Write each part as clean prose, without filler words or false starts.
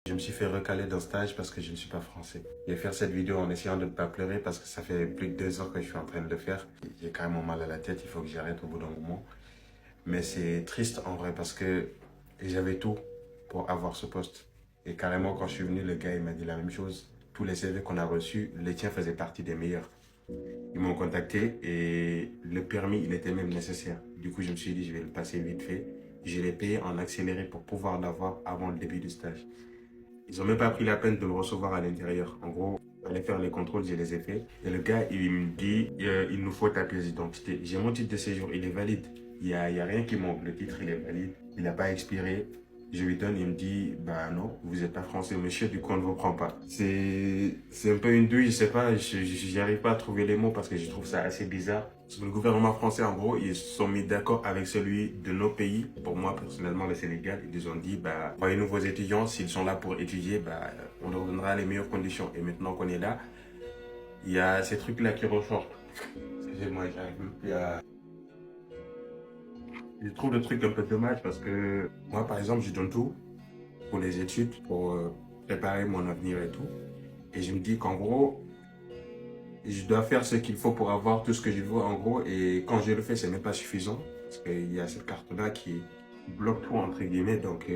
Je me suis fait recaler d'un stage parce que je ne suis pas français. Je vais faire cette vidéo en essayant de ne pas pleurer parce que ça fait plus de 2 heures que je suis en train de le faire. J'ai carrément mal à la tête, il faut que j'arrête au bout d'un moment. Mais c'est triste en vrai parce que j'avais tout pour avoir ce poste. Et carrément, quand je suis venu, le gars il m'a dit la même chose. Tous les CV qu'on a reçus, les tiens faisaient partie des meilleurs. Ils m'ont contacté et le permis, il était même nécessaire. Du coup, je me suis dit, je vais le passer vite fait. Je l'ai payé en accéléré pour pouvoir l'avoir avant le début du stage. Ils n'ont même pas pris la peine de me recevoir à l'intérieur. En gros, aller faire les contrôles, je les ai faits. Et le gars, il me dit, il nous faut ta pièce d'identité. J'ai mon titre de séjour, il est valide. Il y a rien qui manque. Le titre, il est valide. Il n'a pas expiré. Je lui donne, il me dit, bah non, vous n'êtes pas français, monsieur, du coup, on ne vous prend pas. C'est un peu une douille, je sais pas, j'arrive pas à trouver les mots parce que je trouve ça assez bizarre. Parce que le gouvernement français, en gros, ils se sont mis d'accord avec celui de nos pays. Pour moi, personnellement, le Sénégal, ils nous ont dit, bah, voyez nouveaux étudiants, s'ils sont là pour étudier, bah, on leur donnera les meilleures conditions. Et maintenant qu'on est là, il y a ces trucs-là qui ressortent. Excusez-moi, j'arrive même plus à... Je trouve le truc un peu dommage parce que moi, par exemple, je donne tout pour les études, pour préparer mon avenir et tout. Et je me dis qu'en gros, je dois faire ce qu'il faut pour avoir tout ce que je veux en gros. Et quand je le fais, ce n'est pas suffisant. Parce qu'il y a cette carte-là qui bloque tout entre guillemets. Donc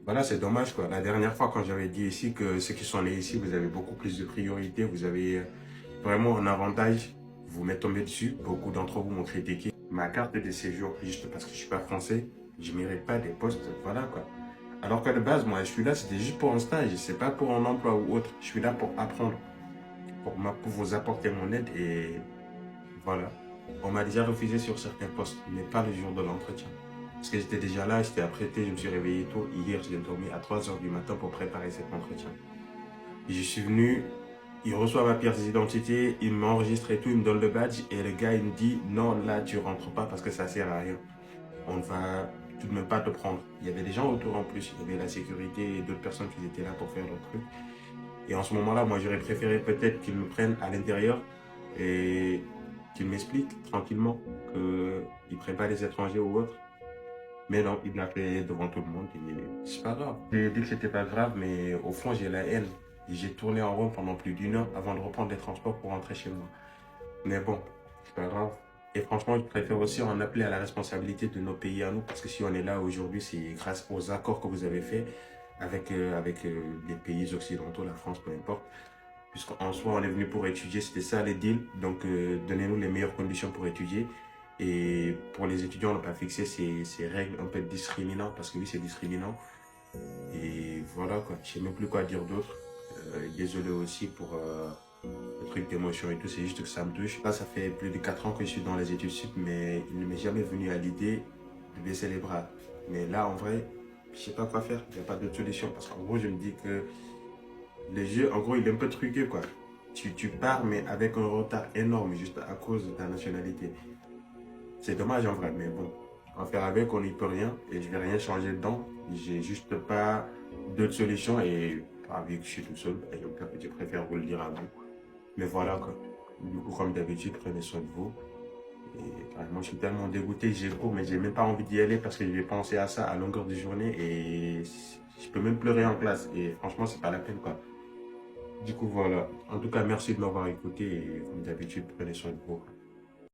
voilà, c'est dommage quoi. La dernière fois, quand j'avais dit ici que ceux qui sont nés ici, vous avez beaucoup plus de priorité, vous avez vraiment un avantage, vous m'êtes tombé dessus. Beaucoup d'entre vous m'ont critiqué. Ma carte de séjour, juste parce que je suis pas français, je ne mérite pas des postes. Voilà quoi. Alors qu'à la base, moi, je suis là, c'était juste pour un stage, c'est pas pour un emploi ou autre. Je suis là pour apprendre, pour vous apporter mon aide et voilà. On m'a déjà refusé sur certains postes, mais pas le jour de l'entretien. Parce que j'étais déjà là, j'étais apprêté, je me suis réveillé tôt. Hier, j'ai dormi à 3 heures du matin pour préparer cet entretien. Et je suis venu, il reçoit ma pièce d'identité, il m'enregistre et tout, il me donne le badge et le gars, il me dit non, là, tu rentres pas parce que ça sert à rien. On ne va tout de même pas te prendre. Il y avait des gens autour en plus, il y avait la sécurité et d'autres personnes qui étaient là pour faire leur truc. Et en ce moment-là, moi, j'aurais préféré peut-être qu'ils me prennent à l'intérieur et qu'ils m'expliquent tranquillement qu'ils ne prennent pas les étrangers ou autres. Mais non, il m'a fait devant tout le monde et c'est pas grave. J'ai dit que c'était pas grave, mais au fond, j'ai la haine. Et j'ai tourné en rond pendant plus d'une heure avant de reprendre les transports pour rentrer chez moi. Mais bon, c'est pas grave. Et franchement, je préfère aussi en appeler à la responsabilité de nos pays à nous, parce que si on est là aujourd'hui, c'est grâce aux accords que vous avez faits avec les pays occidentaux, la France, peu importe. Puisqu'en soi, on est venu pour étudier, c'était ça les deals. Donc, donnez-nous les meilleures conditions pour étudier. Et pour les étudiants, on n'a pas fixé ces règles un peu discriminantes, parce que oui, c'est discriminant. Et voilà, quoi. Je sais même plus quoi dire d'autre. Désolé aussi pour le truc d'émotion et tout, c'est juste que ça me touche. Là, ça fait plus de 4 ans que je suis dans les études sup, mais il ne m'est jamais venu à l'idée de baisser les bras. Mais là, en vrai, je sais pas quoi faire. Il n'y a pas d'autre solution, parce qu'en gros, je me dis que le jeu, en gros, il est un peu truqué, quoi. Tu pars, mais avec un retard énorme, juste à cause de ta nationalité. C'est dommage, en vrai, mais bon. On va faire avec, on n'y peut rien, et je vais rien changer dedans. J'ai juste pas d'autre solution, et vu que je suis tout seul, et donc, je préfère vous le dire à vous. Mais voilà, quoi. Du coup, comme d'habitude, prenez soin de vous. Et carrément, je suis tellement dégoûté, j'ai cours, mais j'ai même pas envie d'y aller parce que je vais penser à ça à longueur de journée et je peux même pleurer en classe. Et franchement, c'est pas la peine, quoi. Du coup, voilà. En tout cas, merci de m'avoir écouté et comme d'habitude, prenez soin de vous.